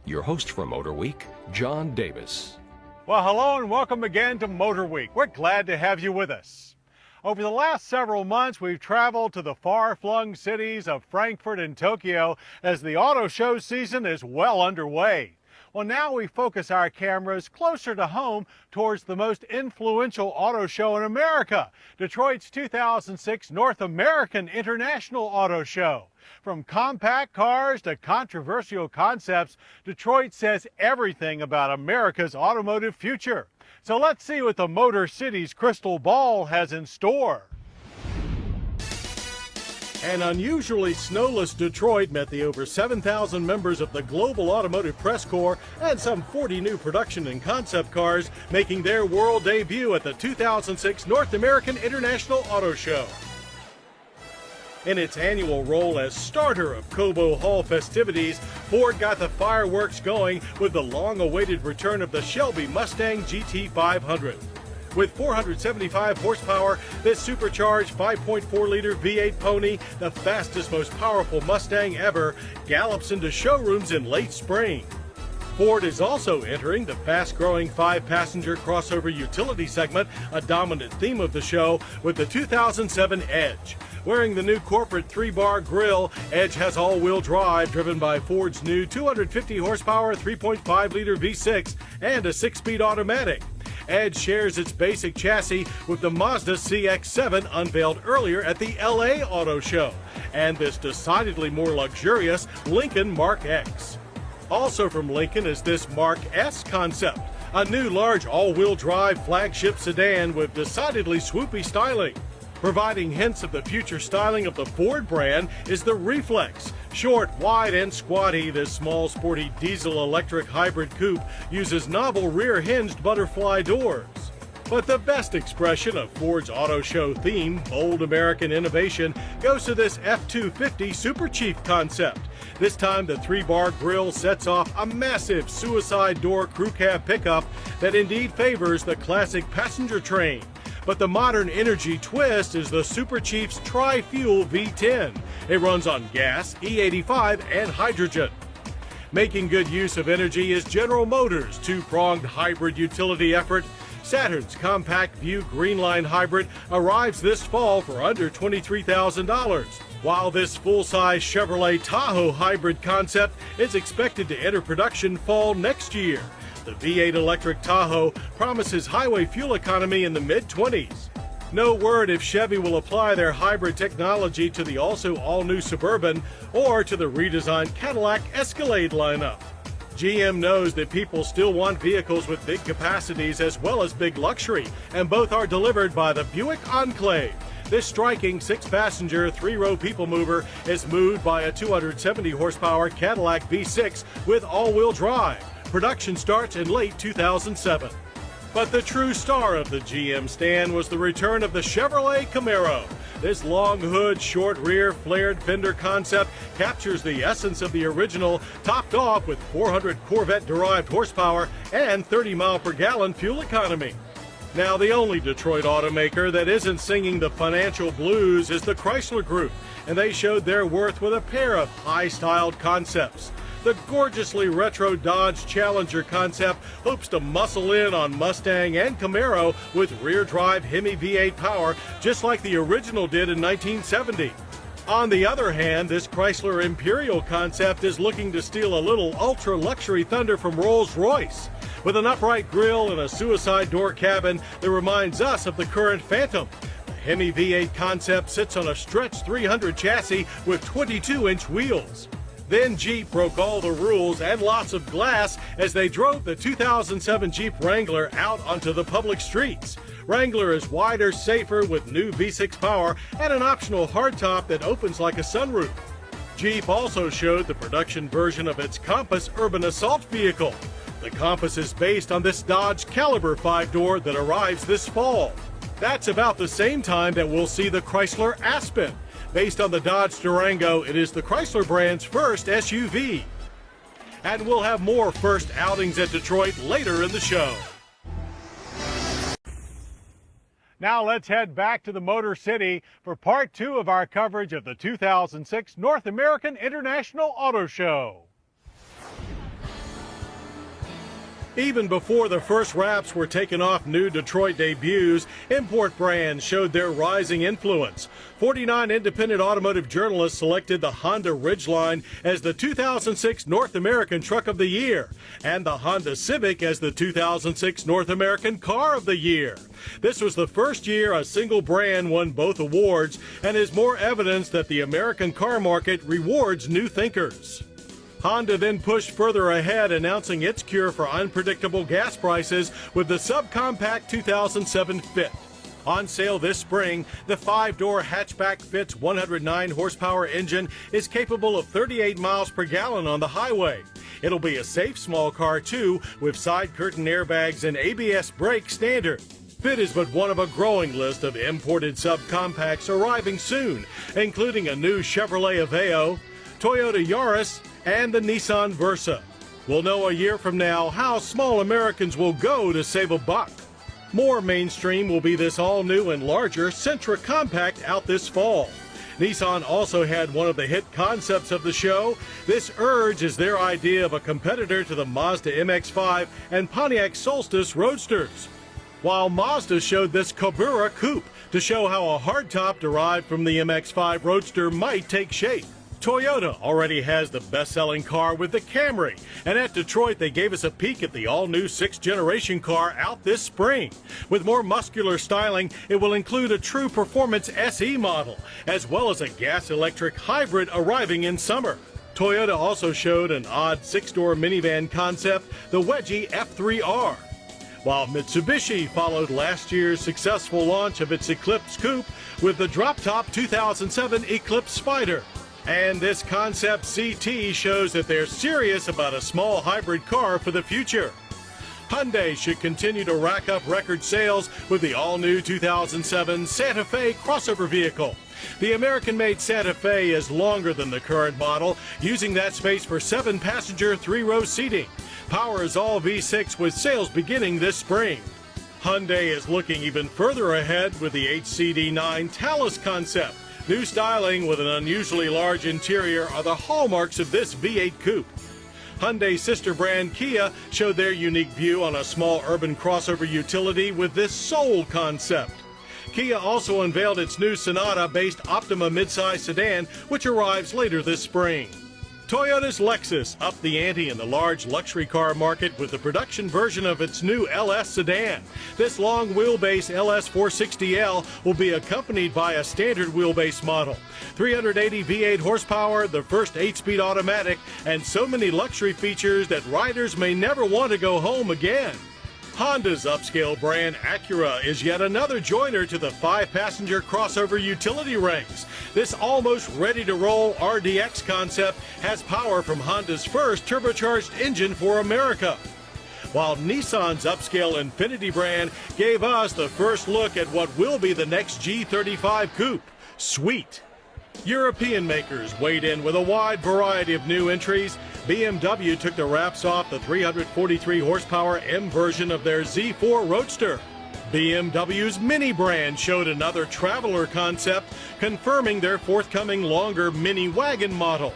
Your host for Motorweek, John Davis. Well, hello and welcome again to Motorweek. We're glad to have you with us. Over the last several months, we've traveled to the far-flung cities of Frankfurt and Tokyo as the auto show season is well underway. Well, now we focus our cameras closer to home towards the most influential auto show in America, Detroit's 2006 North American International Auto Show. From compact cars to controversial concepts, Detroit says everything about America's automotive future. So let's see what the Motor City's crystal ball has in store. An unusually snowless Detroit met the over 7,000 members of the global automotive press corps and some 40 new production and concept cars making their world debut at the 2006 North American International Auto Show. In its annual role as starter of Cobo Hall festivities, Ford got the fireworks going with the long-awaited return of the Shelby Mustang GT500. With 475 horsepower, this supercharged 5.4-liter V8 pony, the fastest, most powerful Mustang ever, gallops into showrooms in late spring. Ford is also entering the fast-growing 5-passenger crossover utility segment, a dominant theme of the show, with the 2007 Edge. Wearing the new corporate 3-bar grille, Edge has all-wheel drive driven by Ford's new 250-horsepower 3.5-liter V6 and a 6-speed automatic. Edge shares its basic chassis with the Mazda CX-7 unveiled earlier at the LA Auto Show, and this decidedly more luxurious Lincoln Mark X. Also from Lincoln is this Mark S concept, a new large all-wheel drive flagship sedan with decidedly swoopy styling. Providing hints of the future styling of the Ford brand is the Reflex. Short, wide, and squatty, this small, sporty diesel-electric hybrid coupe uses novel rear-hinged butterfly doors. But the best expression of Ford's auto show theme, bold American innovation, goes to this F-250 Super Chief concept. This time, the 3-bar grille sets off a massive suicide door crew cab pickup that indeed favors the classic passenger train. But the modern energy twist is the Super Chief's tri-fuel V10. It runs on gas, E85, and hydrogen. Making good use of energy is General Motors' two-pronged hybrid utility effort. Saturn's compact View Greenline Hybrid arrives this fall for under $23,000, while this full-size Chevrolet Tahoe hybrid concept is expected to enter production fall next year. The V8 electric Tahoe promises highway fuel economy in the mid-20s. No word if Chevy will apply their hybrid technology to the also all-new Suburban or to the redesigned Cadillac Escalade lineup. GM knows that people still want vehicles with big capacities as well as big luxury, and both are delivered by the Buick Enclave. This striking 6-passenger, 3-row people mover is moved by a 270-horsepower Cadillac V6 with all-wheel drive. Production starts in late 2007. But the true star of the GM stand was the return of the Chevrolet Camaro. This long hood, short rear, flared fender concept captures the essence of the original, topped off with 400 Corvette-derived horsepower and 30 mile-per-gallon fuel economy. Now, the only Detroit automaker that isn't singing the financial blues is the Chrysler Group, and they showed their worth with a pair of high-styled concepts. The gorgeously retro Dodge Challenger concept hopes to muscle in on Mustang and Camaro with rear-drive Hemi V8 power, just like the original did in 1970. On the other hand, this Chrysler Imperial concept is looking to steal a little ultra-luxury thunder from Rolls-Royce. With an upright grille and a suicide door cabin that reminds us of the current Phantom. The Hemi V8 concept sits on a stretched 300 chassis with 22-inch wheels. Then Jeep broke all the rules and lots of glass as they drove the 2007 Jeep Wrangler out onto the public streets. Wrangler is wider, safer with new V6 power and an optional hardtop that opens like a sunroof. Jeep also showed the production version of its Compass urban assault vehicle. The Compass is based on this Dodge Caliber 5-door that arrives this fall. That's about the same time that we'll see the Chrysler Aspen. Based on the Dodge Durango, it is the Chrysler brand's first SUV. And we'll have more first outings at Detroit later in the show. Now let's head back to the Motor City for part 2 of our coverage of the 2006 North American International Auto Show. Even before the first wraps were taken off new Detroit debuts, import brands showed their rising influence. 49 independent automotive journalists selected the Honda Ridgeline as the 2006 North American Truck of the Year and the Honda Civic as the 2006 North American Car of the Year. This was the first year a single brand won both awards and is more evidence that the American car market rewards new thinkers. Honda then pushed further ahead, announcing its cure for unpredictable gas prices with the subcompact 2007 Fit. On sale this spring, the 5-door hatchback Fit's 109 horsepower engine is capable of 38 miles per gallon on the highway. It'll be a safe small car too, with side curtain airbags and ABS brake standard. Fit is but one of a growing list of imported subcompacts arriving soon, including a new Chevrolet Aveo, Toyota Yaris, and the Nissan Versa. We'll know a year from now how small Americans will go to save a buck. More mainstream will be this all-new and larger Sentra Compact out this fall. Nissan also had one of the hit concepts of the show. This Urge is their idea of a competitor to the Mazda MX-5 and Pontiac Solstice Roadsters. While Mazda showed this Kobura Coupe to show how a hardtop derived from the MX-5 Roadster might take shape. Toyota already has the best-selling car with the Camry, and at Detroit they gave us a peek at the all-new 6th generation car out this spring. With more muscular styling, it will include a true performance SE model, as well as a gas-electric hybrid arriving in summer. Toyota also showed an odd 6-door minivan concept, the Wedgie F3R. While Mitsubishi followed last year's successful launch of its Eclipse Coupe with the drop-top 2007 Eclipse Spider. And this concept CT shows that they're serious about a small hybrid car for the future. Hyundai should continue to rack up record sales with the all-new 2007 Santa Fe crossover vehicle. The American-made Santa Fe is longer than the current model, using that space for 7-passenger 3-row seating. Power is all V6 with sales beginning this spring. Hyundai is looking even further ahead with the HCD9 Talus concept. New styling with an unusually large interior are the hallmarks of this V8 coupe. Hyundai's sister brand Kia showed their unique view on a small urban crossover utility with this Soul concept. Kia also unveiled its new Sonata-based Optima midsize sedan, which arrives later this spring. Toyota's Lexus upped the ante in the large luxury car market with the production version of its new LS sedan. This long wheelbase LS 460L will be accompanied by a standard wheelbase model. 380 V8 horsepower, the first 8-speed automatic, and so many luxury features that riders may never want to go home again. Honda's upscale brand Acura is yet another joiner to the 5-passenger crossover utility ranks. This almost ready-to-roll RDX concept has power from Honda's first turbocharged engine for America. While Nissan's upscale Infiniti brand gave us the first look at what will be the next G35 coupe, Sweet. European makers weighed in with a wide variety of new entries. BMW took the wraps off the 343 horsepower M version of their Z4 Roadster. BMW's Mini brand showed another traveler concept, confirming their forthcoming longer Mini wagon model.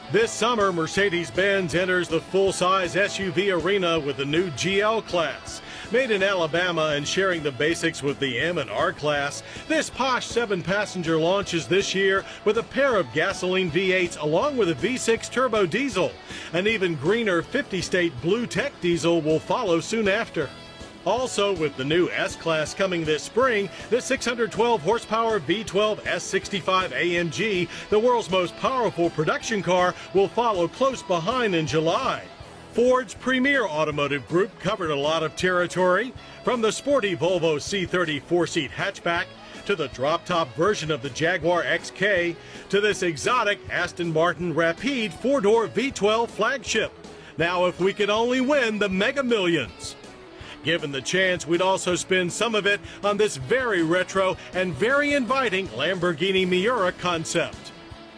This summer, Mercedes-Benz enters the full-size SUV arena with the new GL class. Made in Alabama and sharing the basics with the M and R class, this posh 7-passenger launches this year with a pair of gasoline V8s along with a V6 turbo diesel. An even greener 50-state Blue Tech diesel will follow soon after. Also, with the new S-Class coming this spring, the 612 horsepower V12 S65 AMG, the world's most powerful production car, will follow close behind in July. Ford's premier automotive group covered a lot of territory, from the sporty Volvo C30 4-seat hatchback to the drop-top version of the Jaguar XK to this exotic Aston Martin Rapide 4-door V12 flagship. Now, if we could only win the Mega Millions. Given the chance, we'd also spend some of it on this very retro and very inviting Lamborghini Miura concept.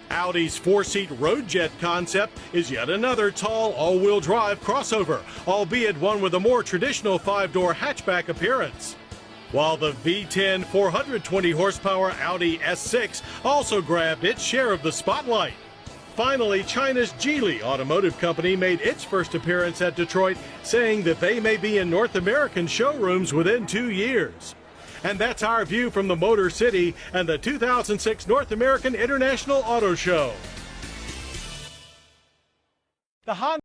Audi's 4-seat road jet concept is yet another tall all-wheel drive crossover, albeit one with a more traditional 5-door hatchback appearance. While the V10 420 horsepower Audi S6 also grabbed its share of the spotlight. finally, China's Geely Automotive Company made its first appearance at Detroit, saying that they may be in North American showrooms within 2 years. And that's our view from the Motor City and the 2006 North American International Auto Show. The Honda